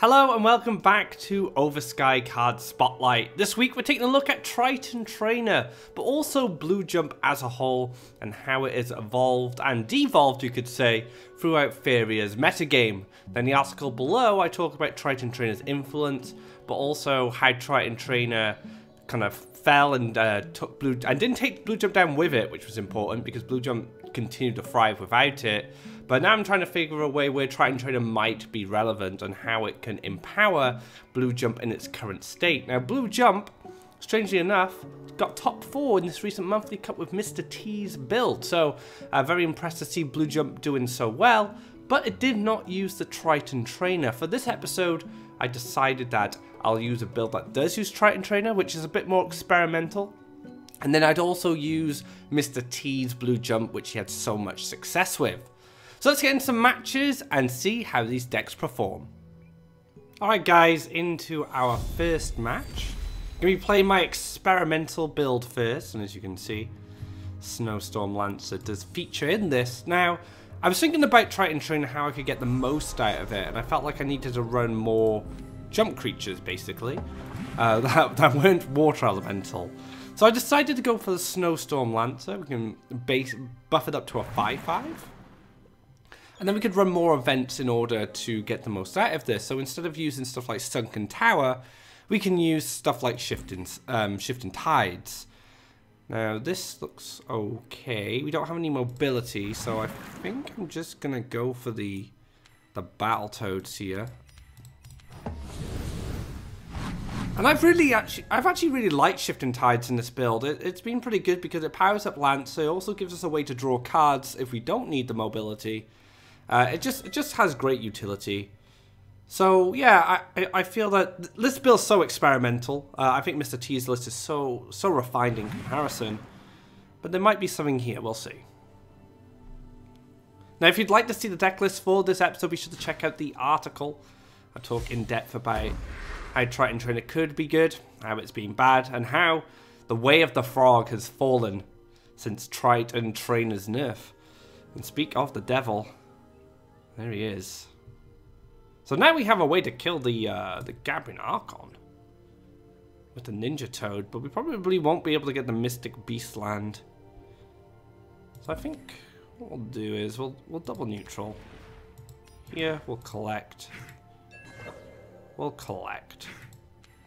Hello and welcome back to Oversky Card Spotlight. This week we're taking a look at Triton Trainer, but also Blue Jump as a whole and how it has evolved and devolved, you could say, throughout Faeria's metagame. Then the article below I talk about Triton Trainer's influence, but also how Triton Trainer kind of fell and didn't take Blue Jump down with it, which was important because Blue Jump continued to thrive without it. But now I'm trying to figure a way where Triton Trainer might be relevant and how it can empower Blue Jump in its current state. Now, Blue Jump, strangely enough, got top 4 in this recent monthly cup with Mr. T's build. So, very impressed to see Blue Jump doing so well. But it did not use the Triton Trainer. For this episode, I decided that I'll use a build that does use Triton Trainer, which is a bit more experimental. And then I'd also use Mr. T's Blue Jump, which he had so much success with. So let's get into some matches and see how these decks perform. Alright guys, into our first match. I'm going to be playing my experimental build first, and as you can see, Snowstorm Lancer does feature in this. Now, I was thinking about Triton Trainer, how I could get the most out of it, and I felt like I needed to run more jump creatures, basically, that weren't water elemental. So I decided to go for the Snowstorm Lancer. We can buff it up to a 5/5. And then we could run more events in order to get the most out of this. So instead of using stuff like Sunken Tower, we can use stuff like Shifting Tides. Now this looks okay. We don't have any mobility, so I think I'm just gonna go for the Battletoads here. And I've actually really liked Shifting Tides in this build. It's been pretty good because it powers up Lancer. It also gives us a way to draw cards if we don't need the mobility. It just has great utility. So yeah, I feel that this build's so experimental. I think Mr. T's list is so refined in comparison. But there might be something here, we'll see. Now if you'd like to see the deck list for this episode, be sure to check out the article. I talk in depth about how Triton Trainer could be good, how it's been bad, and how the way of the frog has fallen since Triton Trainer's nerf. And speak of the devil, there he is. So now we have a way to kill the Gabbing Archon with the Ninja Toad, but we probably won't be able to get the Mystic Beast land. So I think what we'll do is we'll double neutral. Here we'll collect. We'll collect.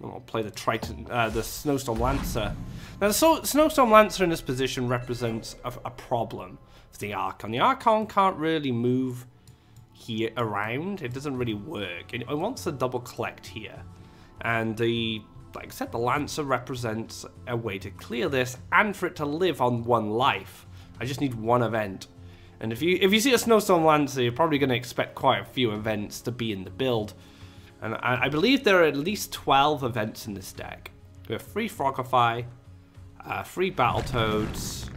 And we'll play the the Snowstorm Lancer. Now the Snowstorm Lancer in this position represents a problem for the Archon. The Archon can't really move here around. It doesn't really work. It wants to double collect here. And like I said, the Lancer represents a way to clear this and for it to live on 1 life. I just need 1 event. And if you see a Snowstorm Lancer, you're probably going to expect quite a few events to be in the build. And I believe there are at least 12 events in this deck. We have 3 Frogify, 3 Battletoads.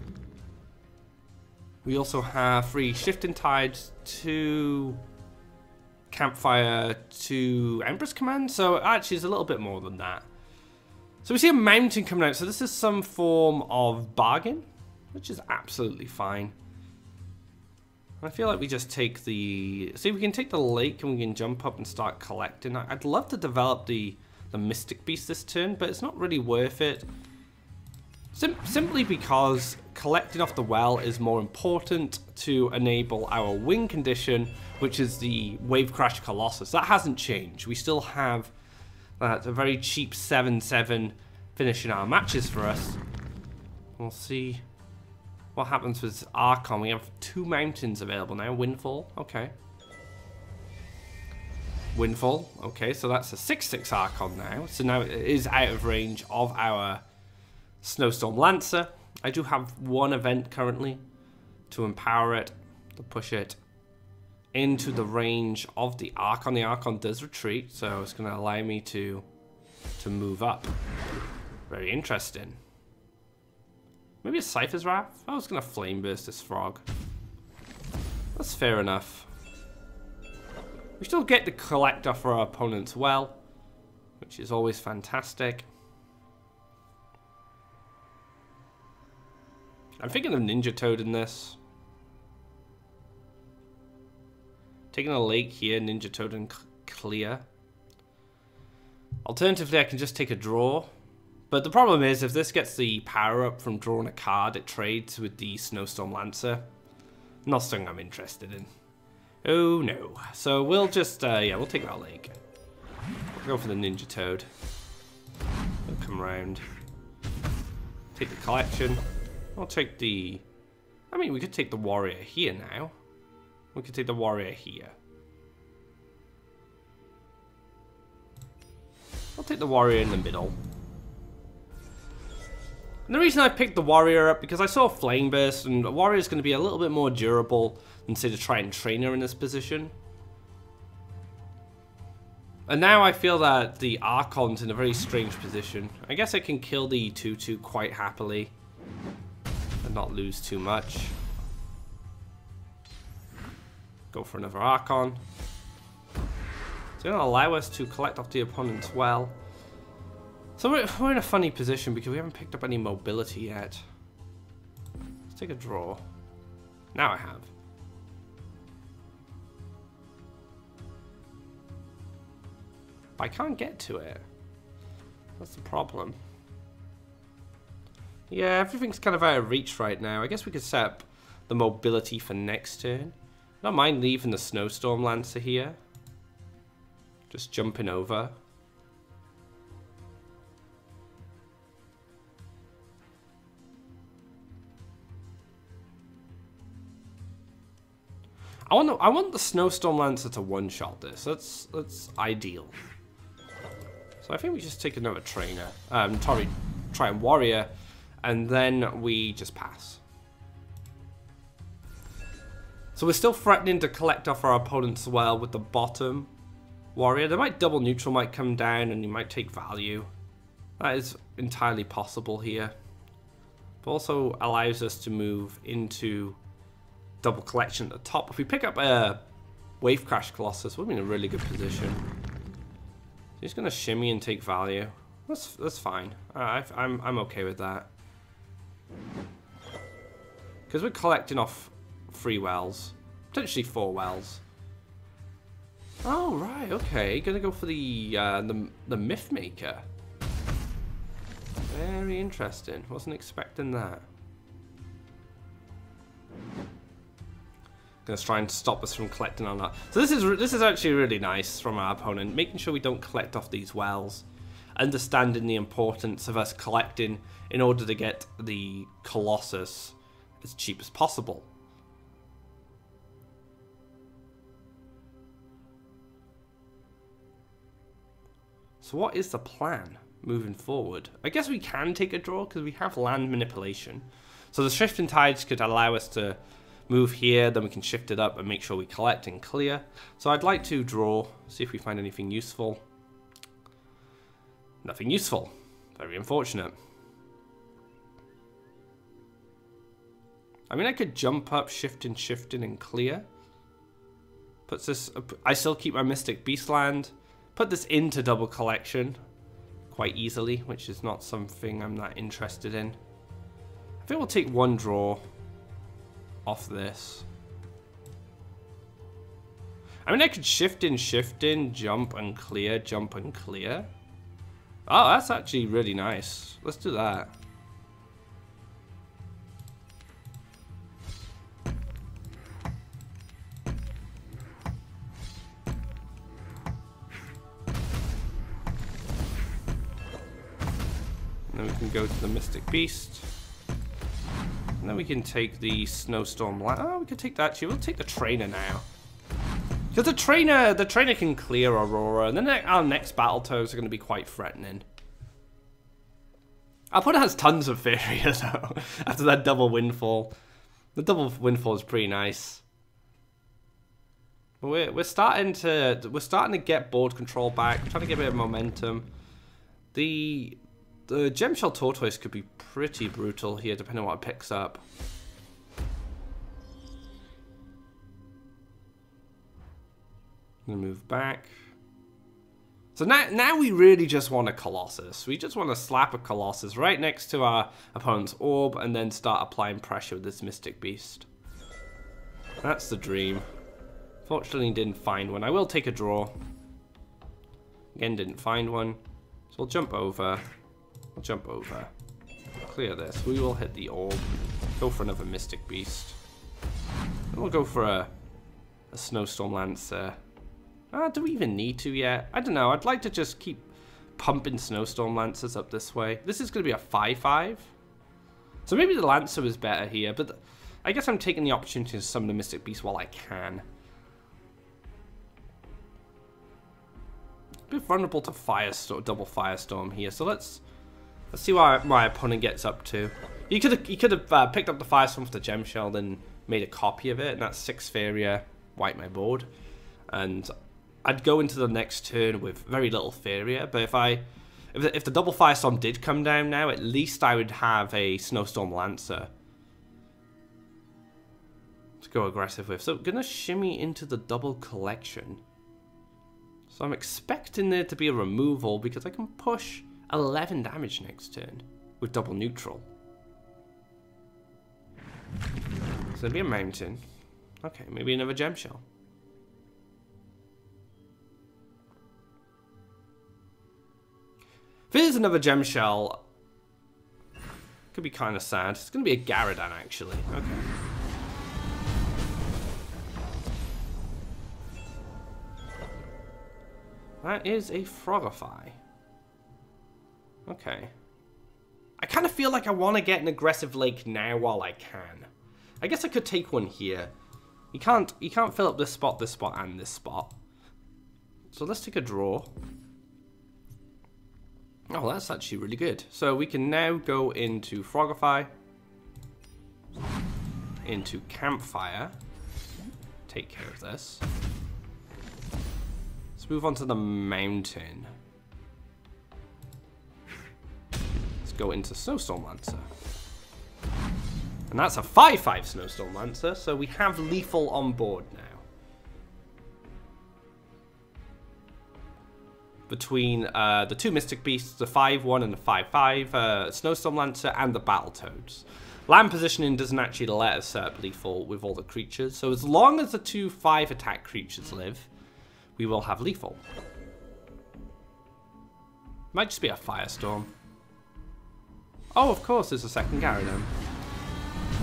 We also have 3 Shifting Tides, 2 Campfire, 2 Empress Command. So actually it's a little bit more than that. So we see a mountain coming out. So this is some form of bargain, which is absolutely fine. I feel like we just take the... See, we can take the lake and we can jump up and start collecting. I'd love to develop the Mystic Beast this turn, but it's not really worth it. Simply because collecting off the well is more important to enable our win condition, which is the Wave Crash Colossus. That hasn't changed. We still have a very cheap 7/7 finishing our matches for us. We'll see what happens with Archon. We have 2 mountains available now. Windfall, okay. Windfall, okay, so that's a 6/6 Archon now. So now it is out of range of our Snowstorm Lancer. I do have 1 event currently to empower it, to push it into the range of the Archon. The Archon does retreat, so it's going to allow me to move up. Very interesting. Maybe a Cypher's Wrath? I was going to Flame Burst this frog. That's fair enough. We still get to collect off our opponents well, which is always fantastic. I'm thinking of Ninja Toad in this. Taking a lake here, Ninja Toad and clear. Alternatively, I can just take a draw. But the problem is, if this gets the power up from drawing a card, it trades with the Snowstorm Lancer. Not something I'm interested in. Oh no. So we'll just, yeah, we'll take that leg. We'll go for the Ninja Toad. We'll come around. Take the collection. I'll take the... I mean, we could take the warrior here now. We could take the warrior here. I'll take the warrior in the middle. And the reason I picked the warrior up, because I saw Flame Burst, and the warrior is going to be a little bit more durable than, say, the Triton Trainer in this position. And now I feel that the Archon's in a very strange position. I guess I can kill the 2/2 quite happily and not lose too much. Go for another Archon. It's going to allow us to collect off the opponent's well. So we're in a funny position because we haven't picked up any mobility yet. Let's take a draw. Now I have. But I can't get to it. That's the problem. Yeah, everything's kind of out of reach right now. I guess we could set up the mobility for next turn. I don't mind leaving the Snowstorm Lancer here. Just jumping over. I want the Snowstorm Lancer to one-shot this. That's ideal. So I think we just take another trainer. Triton Warrior, and then we just pass. So we're still threatening to collect off our opponent's well with the bottom warrior. They might double neutral, might come down, and you might take value. That is entirely possible here. But also allows us to move into double collection at the top. If we pick up a Wave Crash Colossus, we'll be in a really good position. He's going to shimmy and take value. That's fine. I'm okay with that. Because we're collecting off 3 wells. Potentially 4 wells. Oh, right, okay. Gonna go for the Myth Maker. Very interesting. Wasn't expecting that. Gonna try and stop us from collecting on that. So this is actually really nice from our opponent, making sure we don't collect off these wells, understanding the importance of us collecting in order to get the Colossus as cheap as possible. So what is the plan moving forward? I guess we can take a draw because we have land manipulation. So the Shifting Tides could allow us to move here, then we can shift it up and make sure we collect and clear. So I'd like to draw, see if we find anything useful. Nothing useful. Very unfortunate. I mean, I could jump up, shifting, and clear. Puts this. I still keep my Mystic Beast land. Put this into double collection quite easily, which is not something I'm that interested in. I think we'll take 1 draw off this. I mean, I could shift in, jump and clear, jump and clear. Oh, that's actually really nice. Let's do that. And then we can go to the Mystic Beast. And then we can take the Snowstorm. Oh, we could take that. We'll take the Trainer now. Because the trainer can clear Aurora, and then our next battle toads are going to be quite threatening. Our opponent has tons of Faeria though. After that double windfall, the double windfall is pretty nice. But we're starting to get board control back. We're trying to get a bit of momentum. The Gemshell Tortoise could be pretty brutal here, depending on what it picks up. I'm gonna move back. So now we really just want a Colossus. We just want to slap a Colossus right next to our opponent's orb and then start applying pressure with this Mystic Beast. That's the dream. Fortunately, didn't find one. I will take a draw. Again, didn't find one. we'll jump over. We'll jump over. Clear this. We will hit the orb. Go for another Mystic Beast. And we'll go for a Snowstorm Lancer. Do we even need to yet? I don't know. I'd like to just keep pumping Snowstorm Lancers up this way. This is going to be a 5-5. So maybe the Lancer was better here, but I guess I'm taking the opportunity to summon the Mystic Beast while I can. A bit vulnerable to Firestorm, double Firestorm here, so let's see what my opponent gets up to. He could have picked up the Firestorm for the Gem Shell, then made a copy of it, and that's 6 Faeria, wipe my board. And I'd go into the next turn with very little Faeria, but if the double Firestorm did come down now, at least I would have a Snowstorm Lancer to go aggressive with. So I'm gonna shimmy into the double collection. So I'm expecting there to be a removal because I can push 11 damage next turn with double neutral. So it'll be a mountain. Okay, maybe another Gem Shell. If it is another Gem Shell, could be kind of sad. It's going to be a Gyarados, actually. Okay. That is a Frogify. Okay. I kind of feel like I want to get an aggressive lake now while I can. I guess I could take one here. You can't fill up this spot, and this spot. So let's take a draw. Oh, that's actually really good. So we can now go into Frogify, into Campfire, take care of this. Let's move on to the mountain. Let's go into Snowstorm Lancer. And that's a 5-5 Snowstorm Lancer, so we have lethal on board now. Between the 2 Mystic Beasts, the 5-1 and the 5-5, Snowstorm Lancer, and the Battletoads. Land positioning doesn't actually let us set up lethal with all the creatures, so as long as the 2 5 attack creatures live, we will have lethal. Might just be a Firestorm. Oh, of course, there's a second Gyarados.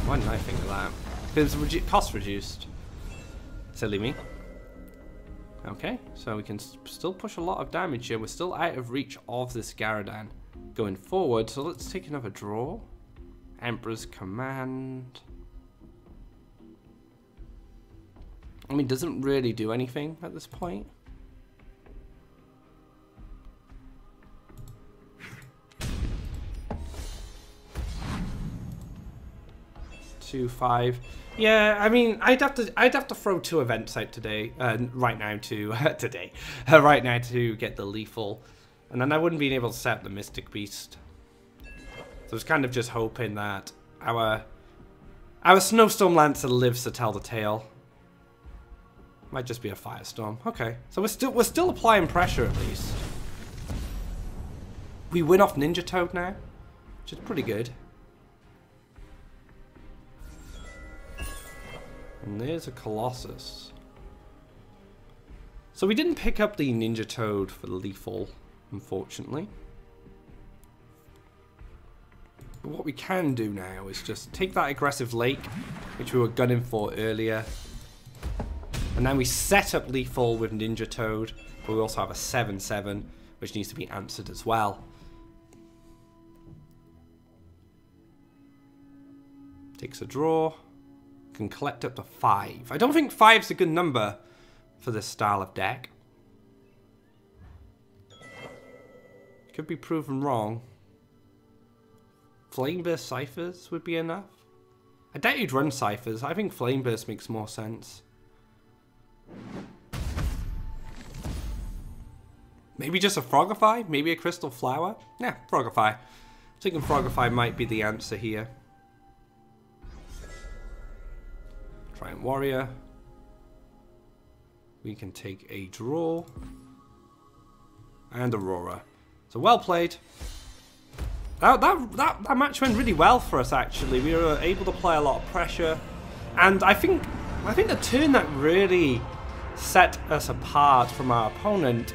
Why didn't I think of that? Because cost reduced. Silly me. Okay, so we can still push a lot of damage here. We're still out of reach of this Gyarados going forward. So let's take another draw. Emperor's Command. I mean, doesn't really do anything at this point. Two, 5. Yeah, I mean, I'd have to throw 2 events out today, right now to right now to get the lethal, and then I wouldn't be able to set up the Mystic Beast. So I was kind of just hoping that our Snowstorm Lancer lives to tell the tale. Might just be a Firestorm. Okay, so we're still applying pressure at least. We win off Ninja Toad now, which is pretty good. And there's a Colossus. So we didn't pick up the Ninja Toad for the lethal, unfortunately. But what we can do now is just take that aggressive lake, which we were gunning for earlier. And then we set up lethal with Ninja Toad, but we also have a 7-7, which needs to be answered as well. Takes a draw. Can collect up to 5. I don't think 5's a good number for this style of deck. Could be proven wrong. Flameburst Ciphers would be enough. I doubt you'd run Ciphers. I think Flameburst makes more sense. Maybe just a Frogify? Maybe a Crystal Flower? Yeah, Frogify. I'm thinking Frogify might be the answer here. Triton Warrior. We can take a draw. And Aurora. So well played. That match went really well for us actually. We were able to play a lot of pressure. And I think the turn that really set us apart from our opponent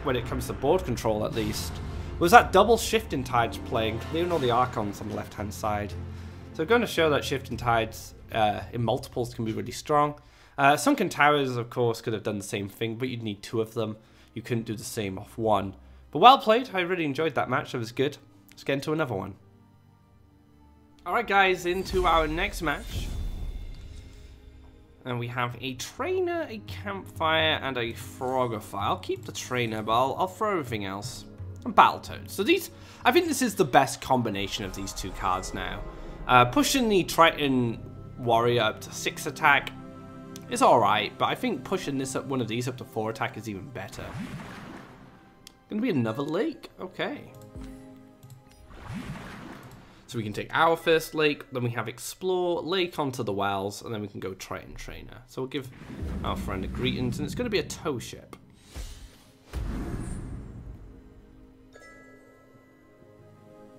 when it comes to board control at least was that double Shifting Tides playing, clearing all the Archons on the left-hand side. So going to show that Shifting Tides in multiples can be really strong. Sunken Towers, of course, could have done the same thing, but you'd need 2 of them. You couldn't do the same off 1. But well played. I really enjoyed that match. It was good. Let's get into another one. Alright guys, into our next match. And we have a Trainer, a Campfire, and a Frogify. I'll keep the Trainer, but I'll throw everything else. And Battletoads. So these, I think this is the best combination of these 2 cards now. Pushing the Triton Warrior up to 6 attack is alright, but I think pushing this up, one of these up to 4 attack is even better. Gonna be another lake. Okay. So we can take our first lake, then we have Explore, Lake onto the Wells, and then we can go Triton Trainer. So we'll give our friend a greetings, and it's going to be a tow ship.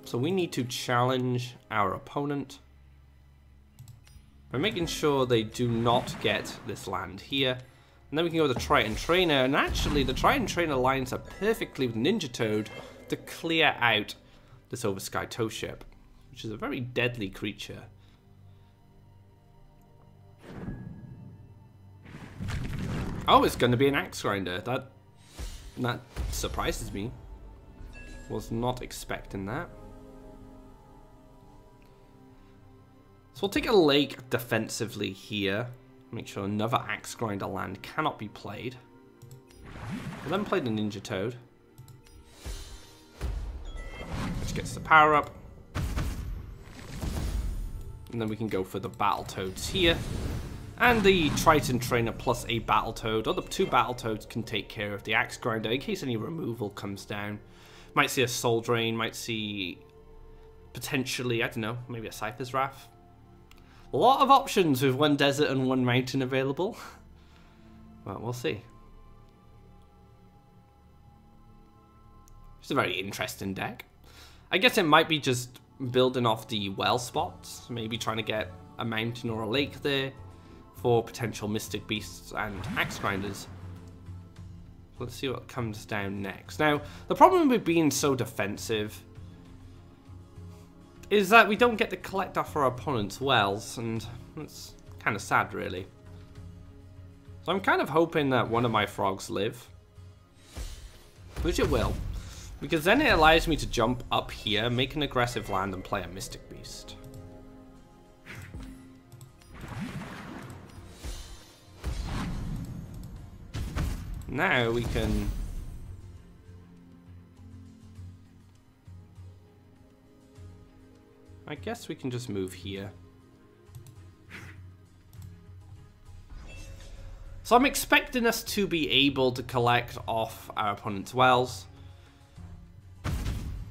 So we need to challenge our opponent by making sure they do not get this land here. And then we can go with the Triton Trainer, and actually the Triton Trainer lines up perfectly with Ninja Toad to clear out this Oversky tow ship, which is a very deadly creature. Oh, it's going to be an Axe Grinder. That surprises me. Was not expecting that. So we'll take a lake defensively here. Make sure another Axe Grinder land cannot be played. We'll then play the Ninja Toad, which gets the power up. And then we can go for the Battletoads here. And the Triton Trainer plus a Battletoad, or the 2 Battletoads can take care of the Axe Grinder in case any removal comes down. Might see a Soul Drain, might see potentially, I don't know, maybe a Cypher's Wrath. A lot of options with 1 desert and 1 mountain available. Well, we'll see. It's a very interesting deck. I guess it might be just building off the well spots, maybe trying to get a mountain or a lake there for potential Mystic Beasts and Axe Grinders. Let's see what comes down next. Now, the problem with being so defensive is that we don't get to collect off our opponent's wells, and it's kind of sad, really. So I'm kind of hoping that one of my frogs live, which it will, because then it allows me to jump up here, make an aggressive land, and play a Mystic Beast. Now we can... I guess we can just move here. So I'm expecting us to be able to collect off our opponent's wells.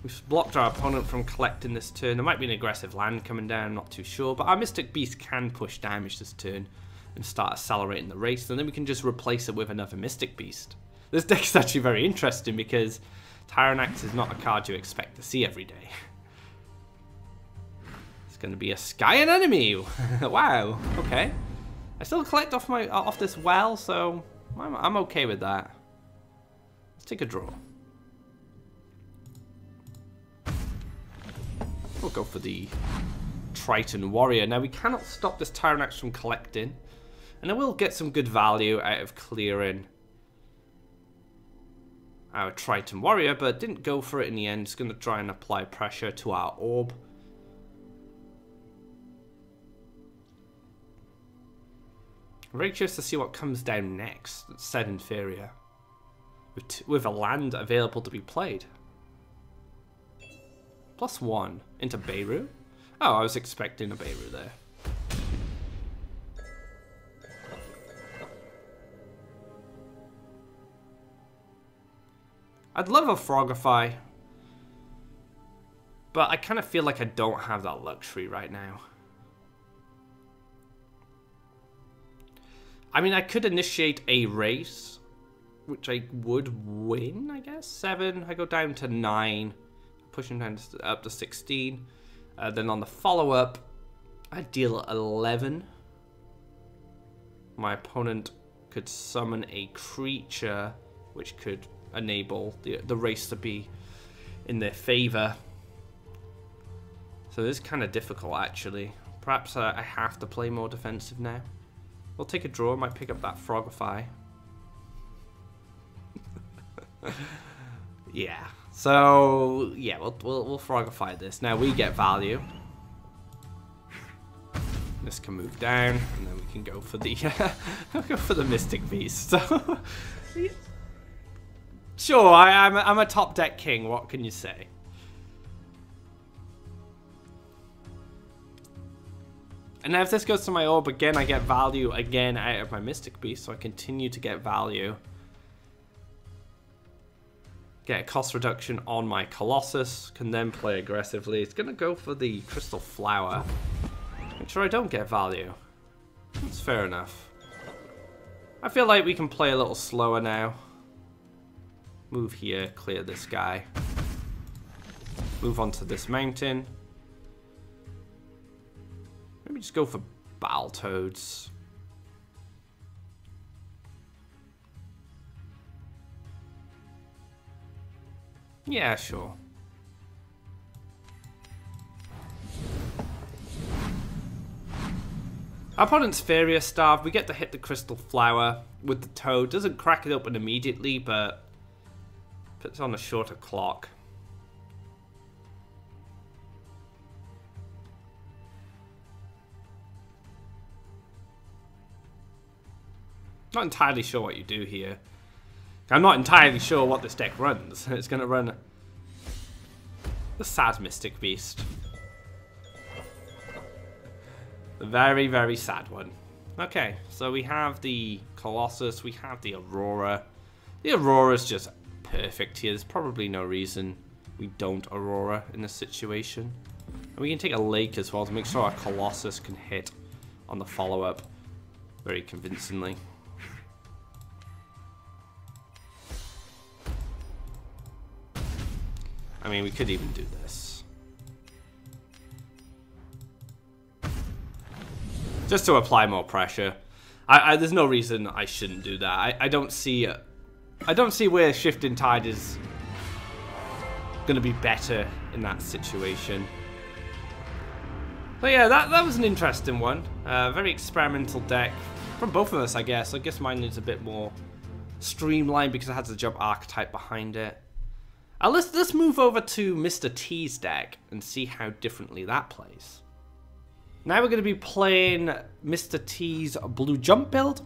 We've blocked our opponent from collecting this turn. There might be an aggressive land coming down, I'm not too sure. But our Mystic Beast can push damage this turn and start accelerating the race. And then we can just replace it with another Mystic Beast. This deck is actually very interesting because Tyrannax is not a card you expect to see every day. It's going to be a Sky Anemone. Wow, okay. I still collect off this well, so I'm okay with that. Let's take a draw. We'll go for the Triton Warrior. Now, we cannot stop this Tyrannax from collecting, and I will get some good value out of clearing our Triton Warrior, but didn't go for it in the end. It's going to try and apply pressure to our orb. I'm very curious to see what comes down next. It's said in Faeria, with a land available to be played. +1 into Beirut. Oh, I was expecting a Beirut there. I'd love a Frogify, but I kind of feel like I don't have that luxury right now. I mean, I could initiate a race, which I would win, I guess. 7, I go down to 9, pushing down up to 16. Then on the follow-up, I deal 11. My opponent could summon a creature, which could enable the race to be in their favor. So this is kind of difficult, actually. Perhaps I have to play more defensive now. We'll take a draw. Might pick up that Frogify. Yeah. So yeah, we'll Frogify this. Now we get value. This can move down, and then we can go for the go for the Mystic Beast. So sure, I'm a top deck king. What can you say? And now if this goes to my orb again, I get value again out of my Mystic Beast, so I continue to get value. Get a cost reduction on my Colossus, can then play aggressively. It's going to go for the Crystal Flower. Make sure I don't get value. That's fair enough. I feel like we can play a little slower now. Move here, clear this guy. Move on to this mountain. Maybe just go for Battletoads. Yeah, sure. Our opponent's Faeria starved. We get to hit the Crystal Flower with the Toad. Doesn't crack it open immediately, but puts on a shorter clock. Not entirely sure what you do here. I'm not entirely sure what this deck runs. It's going to run the sad Mystic Beast. The very, very sad one. Okay, so we have the Colossus, we have the Aurora. The Aurora's just perfect here. There's probably no reason we don't Aurora in this situation. And we can take a Lake as well to make sure our Colossus can hit on the follow-up very convincingly. I mean, we could even do this. Just to apply more pressure. There's no reason I shouldn't do that. I don't see where Shifting Tide is going to be better in that situation. But yeah, that was an interesting one. Very experimental deck from both of us, I guess. I guess mine is a bit more streamlined because it has the jump archetype behind it. Let's move over to Mr. T's deck and see how differently that plays. Now we're going to be playing Mr. T's Blue Jump build.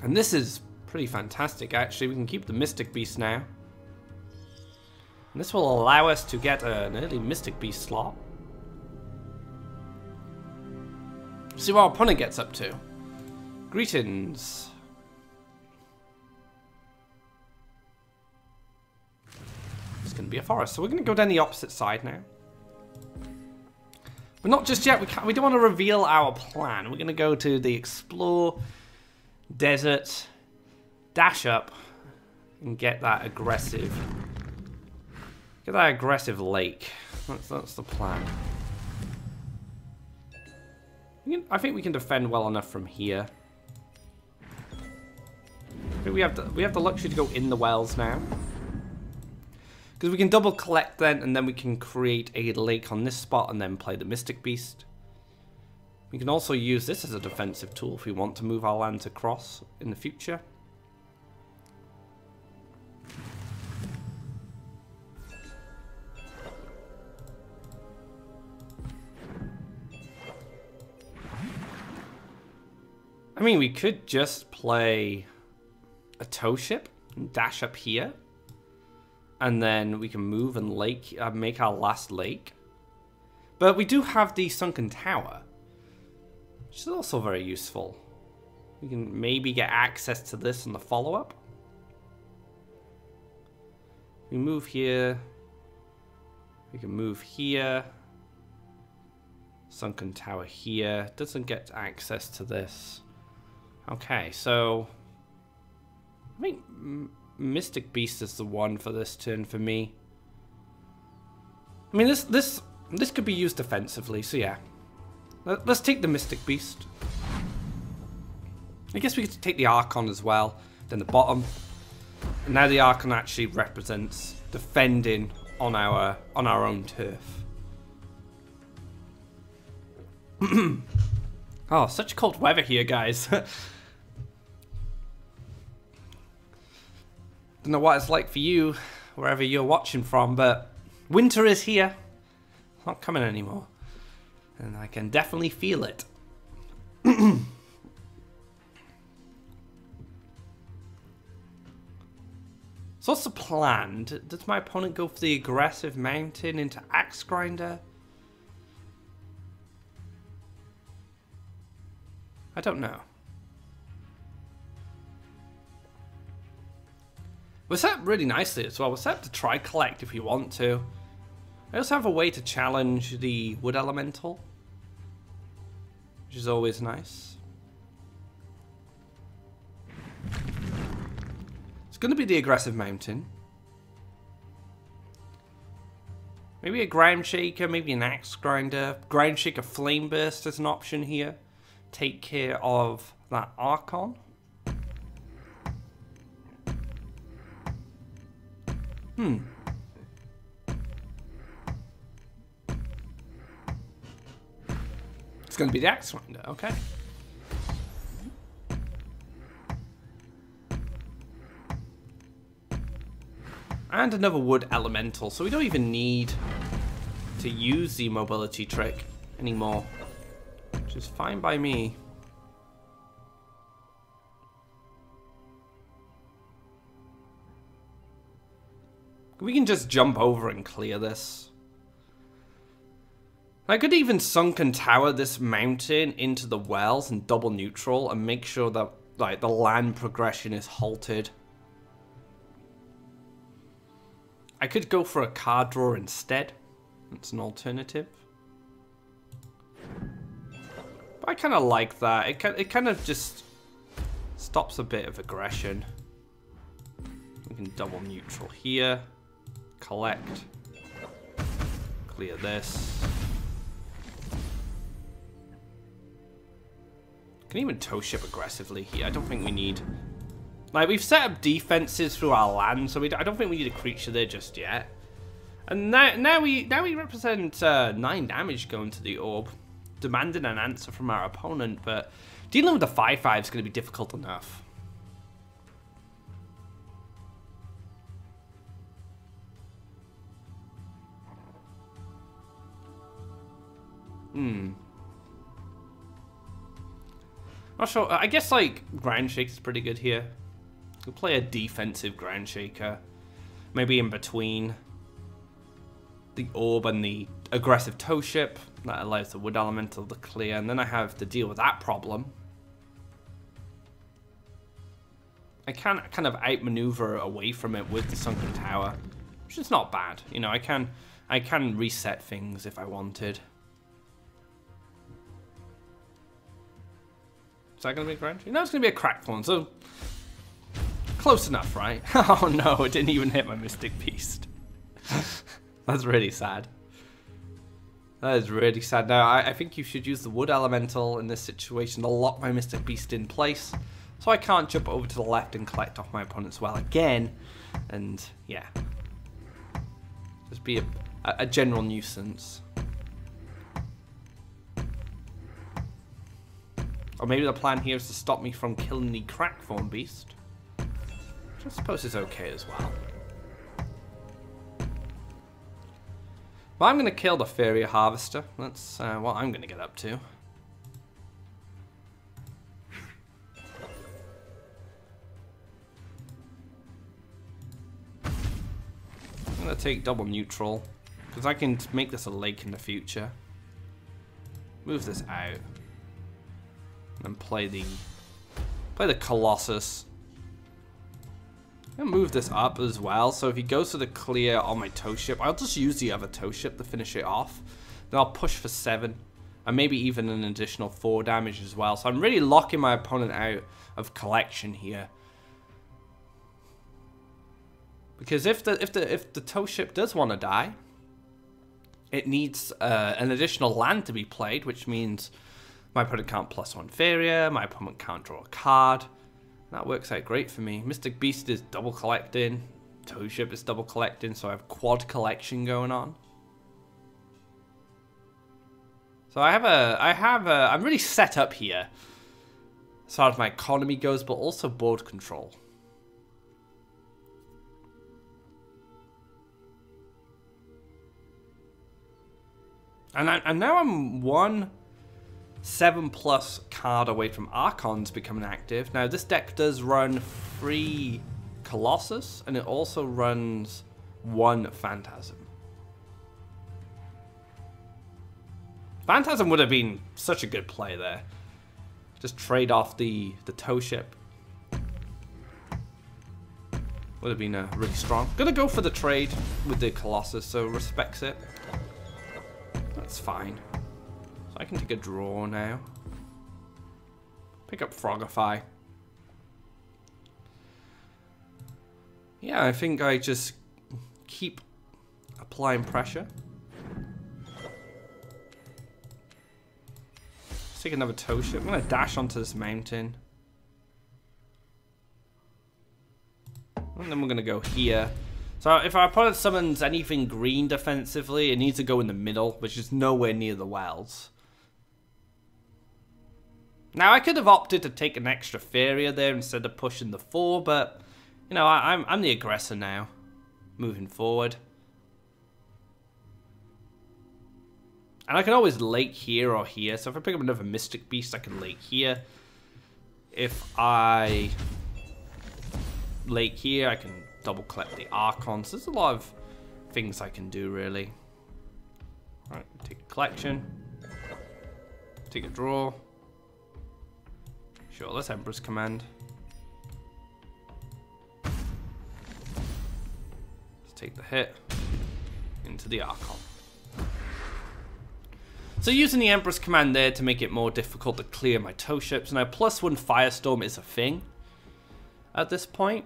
And this is pretty fantastic, actually. We can keep the Mystic Beast now. And this will allow us to get an early Mystic Beast slot. See what our opponent gets up to. Greetings. It's going to be a forest. So we're going to go down the opposite side now. But not just yet. We don't want to reveal our plan. We're going to go to the Explore Desert, dash up, and get that aggressive lake. That's the plan. I think we can defend well enough from here. I think we have the luxury to go in the wells now. Because we can double collect then, and then we can create a lake on this spot and then play the Mystic Beast. We can also use this as a defensive tool if we want to move our lands across in the future. I mean, we could just play a tow ship and dash up here. And then we can move and make our last lake. But we do have the Sunken Tower, which is also very useful. We can maybe get access to this in the follow-up. We move here. We can move here. Sunken Tower here. Doesn't get access to this. Okay, so I think Mystic Beast is the one for this turn for me. I mean, this could be used defensively, so yeah. Let's take the Mystic Beast. I guess we could take the Archon as well, then the bottom. And now the Archon actually represents defending on our own turf. Oh, such cold weather here, guys. Don't know what it's like for you, wherever you're watching from, but winter is here. It's not coming anymore. And I can definitely feel it. So what's the plan? Does my opponent go for the aggressive mountain into Axe Grinder? I don't know. We're set up really nicely as well. We're set up to try collect if you want to. I also have a way to challenge the Wood Elemental, which is always nice. It's going to be the aggressive mountain. Maybe a Ground Shaker, maybe an Axe Grinder. Ground Shaker Flame Burst is an option here. Take care of that Archon. It's going to be the Axe Grinder, okay. And another Wood Elemental, so we don't even need to use the mobility trick anymore. Which is fine by me. We can just jump over and clear this. I could even sunken tower this mountain into the wells and double neutral and make sure that like the land progression is halted. I could go for a card draw instead. That's an alternative. But I kind of like that. It kind of just stops a bit of aggression. We can double neutral here. Collect. Clear this. Can even toe ship aggressively here. I don't think we need... Like, we've set up defenses through our land, so I don't think we need a creature there just yet. And now we represent 9 damage going to the orb, demanding an answer from our opponent, but dealing with the 5/5 is going to be difficult enough. Not sure. I guess like Ground Shaker is pretty good here. We'll play a defensive Ground Shaker, maybe in between the orb and the aggressive toe ship. That allows the Wood Elemental to clear, and then I have to deal with that problem. I can kind of outmaneuver away from it with the Sunken Tower, which is not bad. You know, I can reset things if I wanted. Is that going to be a Ground Shaker? No, it's going to be a cracked one, so close enough, right? Oh no, it didn't even hit my Mystic Beast. That's really sad. That is really sad. Now, I think you should use the Wood Elemental in this situation to lock my Mystic Beast in place, so I can't jump over to the left and collect off my opponent's well again. And yeah, just be a general nuisance. Or maybe the plan here is to stop me from killing the Crackthorn Beast, which I suppose is okay as well. Well, I'm going to kill the Faeria Harvester. That's what I'm going to get up to. I'm going to take double neutral, because I can make this a lake in the future. Move this out. And play the Colossus. I'm gonna move this up as well, so if he goes to the clear on my toe ship, I'll just use the other toe ship to finish it off. Then I'll push for 7, and maybe even an additional 4 damage as well. So I'm really locking my opponent out of collection here. Because if the toe ship does want to die, it needs an additional land to be played, which means my opponent can't +1 Faeria, my opponent can't draw a card. That works out great for me. Mystic Beast is double collecting. toe ship is double collecting, so I have quad collection going on. So I'm really set up here as far as my economy goes, but also board control. And now I'm 7+ card away from Archons becoming active. Now this deck does run 3 Colossus, and it also runs 1 Phantasm. Phantasm would have been such a good play there. Just trade off the toe ship. Would have been really strong. Gonna go for the trade with the Colossus, so respects it. That's fine. So I can take a draw now. Pick up Frogify. Yeah, I think I just keep applying pressure. Let's take another toe ship. I'm going to dash onto this mountain. And then we're going to go here. So if our opponent summons anything green defensively, it needs to go in the middle, which is nowhere near the wells. Now, I could have opted to take an extra Faeria there instead of pushing the 4, but, you know, I'm the aggressor now, moving forward. And I can always lake here or here, so if I pick up another Mystic Beast, I can lake here. If I lake here, I can double collect the Archons. There's a lot of things I can do, really. Alright, take a collection. Take a draw. Sure, let's Emperor's Command. Let's take the hit into the Archon. So using the Emperor's Command there to make it more difficult to clear my toe ships. Now, +1 Firestorm is a thing at this point.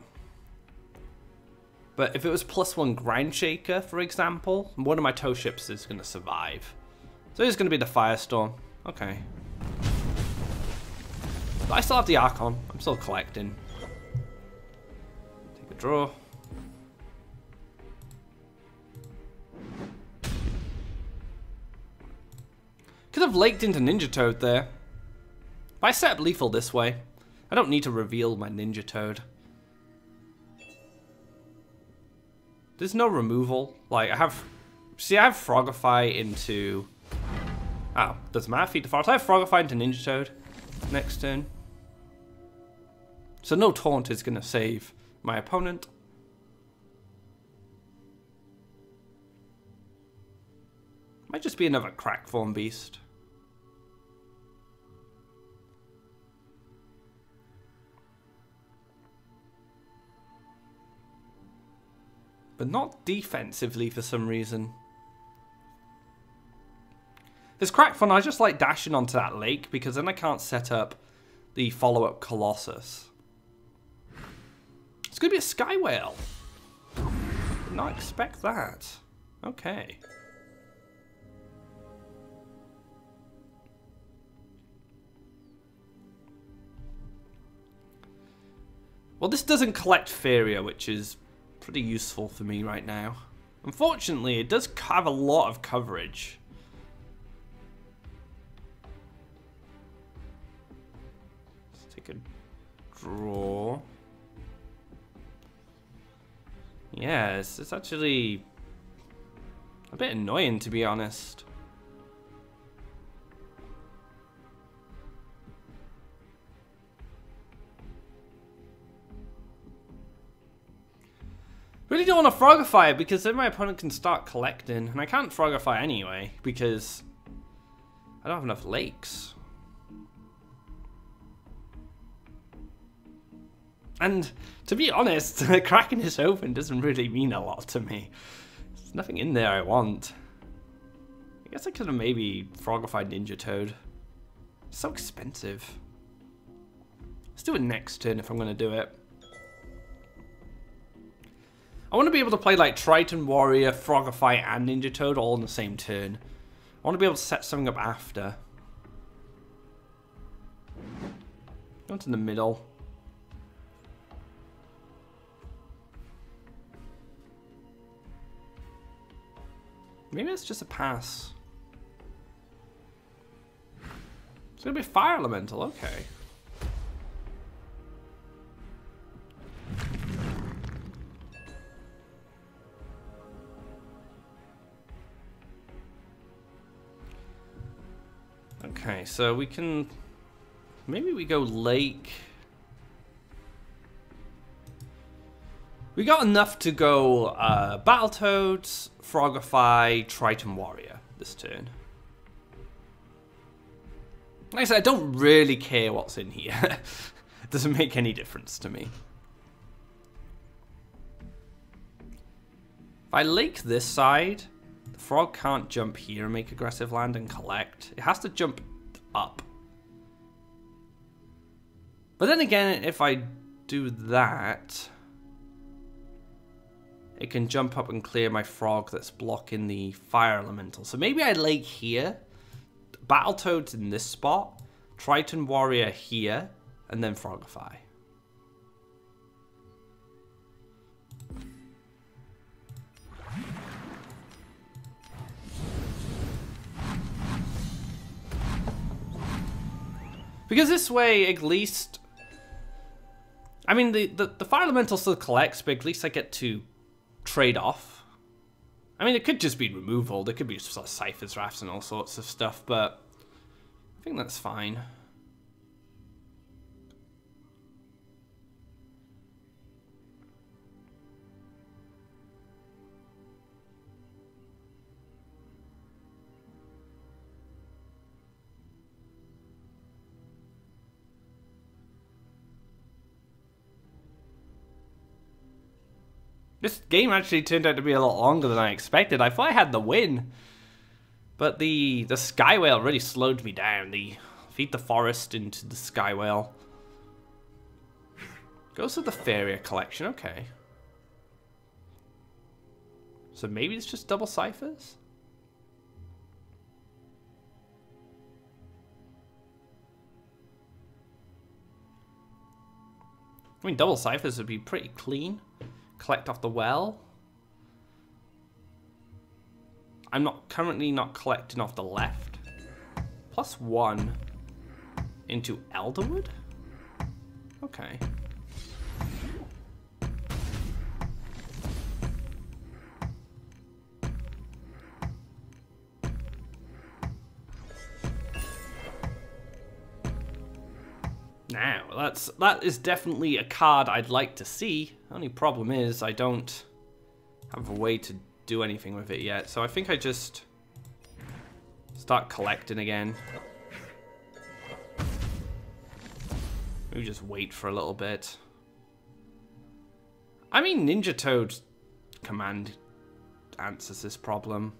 But if it was +1 Ground Shaker, for example, one of my toe ships is going to survive. So it's going to be the Firestorm. Okay. But I still have the Archon. I'm still collecting. Take a draw. Could have laked into Ninja Toad there. If I set up lethal this way, I don't need to reveal my Ninja Toad. There's no removal. Like, I have Frogify into... Oh, doesn't matter. Feed the forest. I have Frogify into Ninja Toad next turn. So no taunt is going to save my opponent. Might just be another crack form beast. But not defensively for some reason. This crack fun, I just like dashing onto that lake because then I can't set up the follow-up Colossus. It's going to be a Sky Whale. Did not expect that. Okay. Well, this doesn't collect Faeria, which is pretty useful for me right now. Unfortunately, it does have a lot of coverage. Let's take a draw. Yeah, it's actually a bit annoying, to be honest. Really don't want to Frogify it because then my opponent can start collecting. And I can't Frogify anyway because I don't have enough lakes. And to be honest, cracking this open doesn't really mean a lot to me. There's nothing in there I want. I guess I could have maybe Frogified Ninja Toad. It's so expensive. Let's do it next turn if I'm going to do it. I want to be able to play like Triton Warrior, Frogify, and Ninja Toad all in the same turn. I want to be able to set something up after. Go to the middle. Maybe it's just a pass. It's gonna be fire elemental, okay. Okay, so we can... Maybe we go lake. We got enough to go Battletoads, Frogify, Triton Warrior this turn. Like I said, I don't really care what's in here. It doesn't make any difference to me. If I lake this side, the frog can't jump here and make aggressive land and collect. It has to jump up. But then again, if I do that, it can jump up and clear my frog that's blocking the fire elemental. So maybe I lake here, Battletoads in this spot, Triton Warrior here, and then Frogify. Because this way, at least... I mean, the fire elemental still collects, but at least I get to trade off. I mean, it could just be removal. There could be sort of Cypher's Rafts and all sorts of stuff, but I think that's fine. This game actually turned out to be a lot longer than I expected. I thought I had the win, but the Sky Whale really slowed me down. The feed the forest into the Sky Whale. Goes to the Faeria collection, okay. So maybe it's just double ciphers? I mean, double ciphers would be pretty clean. Collect off the well. I'm currently not collecting off the left. +1 into Elderwood? Okay. Now, that is definitely a card I'd like to see. Only problem is I don't have a way to do anything with it yet. So I think I just start collecting again. Maybe just wait for a little bit. I mean, Ninja Toad's command answers this problem.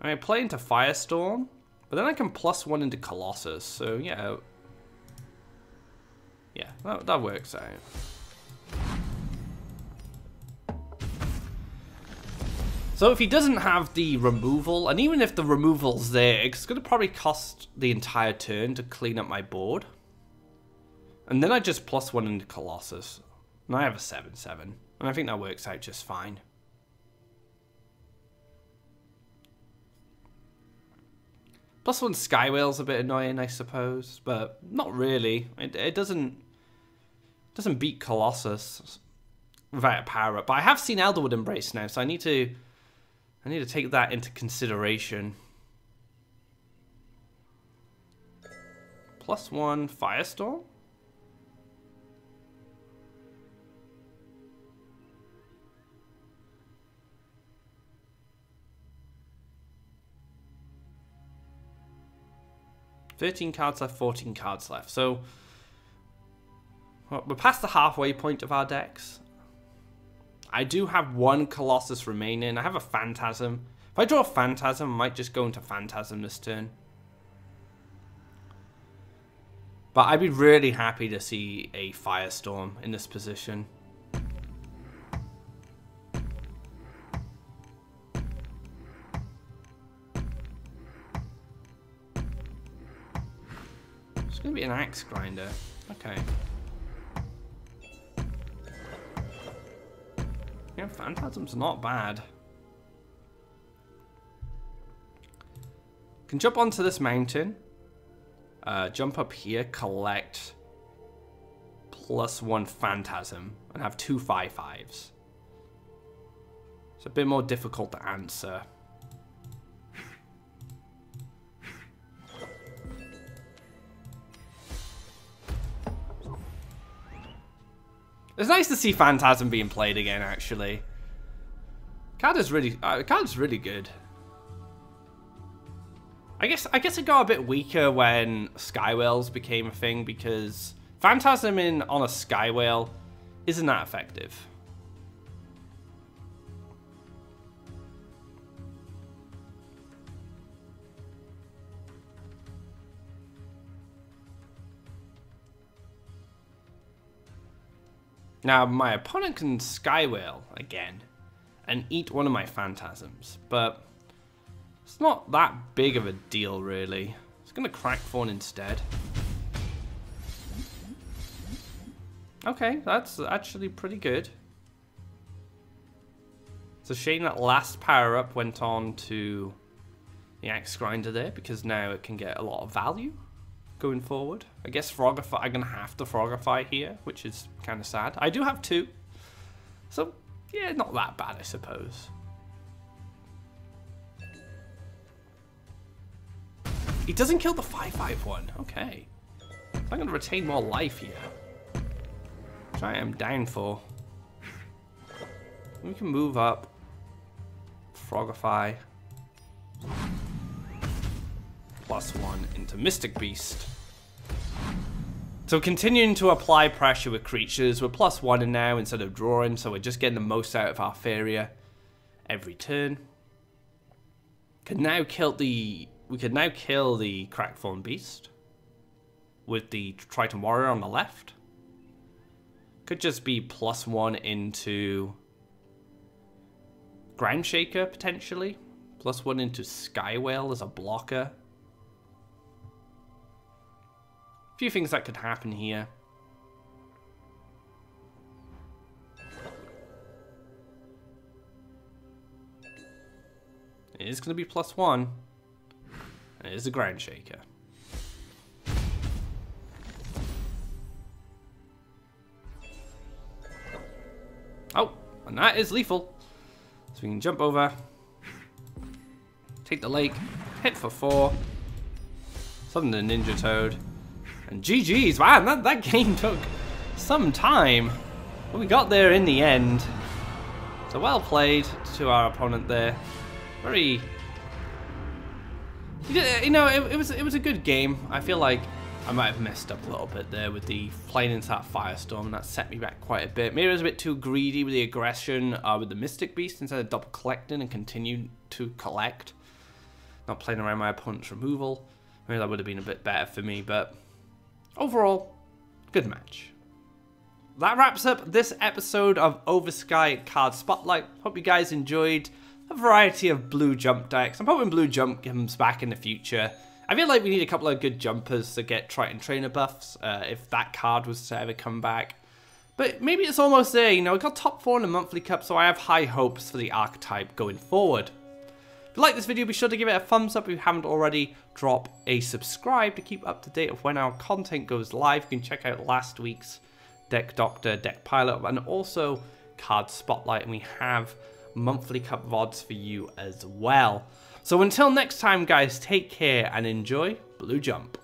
I mean, I play into Firestorm, but then I can +1 into Colossus, so yeah. Yeah, that works out. So if he doesn't have the removal, and even if the removal's there, it's going to probably cost the entire turn to clean up my board. And then I just +1 into Colossus. And I have a 7/7. And I think that works out just fine. +1 Sky Whale's a bit annoying, I suppose, but not really. It doesn't beat Colossus without a power up. But I have seen Elderwood Embrace now, so I need to take that into consideration. +1 Firestorm. $13 cards left, 14 cards left. So well, we're past the halfway point of our decks. I do have one Colossus remaining. I have a Phantasm. If I draw a Phantasm, I might just go into Phantasm this turn. But I'd be really happy to see a Firestorm in this position. It's going to be an Axe Grinder. Okay. Yeah, Phantasm's not bad. Can jump onto this mountain. Jump up here, collect +1 Phantasm, and have 2 5/5s. It's a bit more difficult to answer. It's nice to see Phantasm being played again, actually. Card is really good. I guess it got a bit weaker when Skywhales became a thing because Phantasm on a Skywhale isn't that effective. Now, my opponent can Skywhale again and eat one of my Phantasms, but it's not that big of a deal, really. It's going to crack Fawn instead. Okay, that's actually pretty good. It's a shame that last power-up went on to the Axe Grinder there, because now it can get a lot of value going forward. I guess Frogify, I'm going to have to Frogify here, which is kind of sad. I do have 2. So, yeah, not that bad, I suppose. He doesn't kill the 5/5 one. Okay. I'm going to retain more life here. Which I am down for. We can move up. Frogify. +1 into Mystic Beast. So continuing to apply pressure with creatures. We're +1 in now instead of drawing, so we're just getting the most out of our Faeria every turn. We could now kill the Crackthorn Beast with the Triton Warrior on the left. Could just be +1 into Ground Shaker potentially. +1 into Skywhale as a blocker. Few things that could happen here. It is going to be +1. And it is a Ground Shaker. Oh, and that is lethal. So we can jump over. Take the lake. Hit for 4. Summon the Ninja Toad. And GG's, man, that game took some time. But we got there in the end. So well played to our opponent there. Very... You know, it was a good game. I feel like I might have messed up a little bit there with the playing into that Firestorm. And that set me back quite a bit. Maybe I was a bit too greedy with the aggression with the Mystic Beast instead of double collecting and continue to collect. Not playing around my opponent's removal. Maybe that would have been a bit better for me, but... Overall, good match. That wraps up this episode of Oversky Card Spotlight. Hope you guys enjoyed a variety of blue jump decks. I'm hoping blue jump comes back in the future. I feel like we need a couple of good jumpers to get Triton Trainer buffs if that card was to ever come back. But maybe it's almost there, you know, I got top 4 in the monthly cup, so I have high hopes for the archetype going forward. If you like this video, be sure to give it a thumbs up if you haven't already. Drop a subscribe to keep up to date of when our content goes live. You can check out last week's Deck Doctor, Deck Pilot, and also Card Spotlight. And we have monthly cup VODs for you as well. So until next time, guys, take care and enjoy Blue Jump.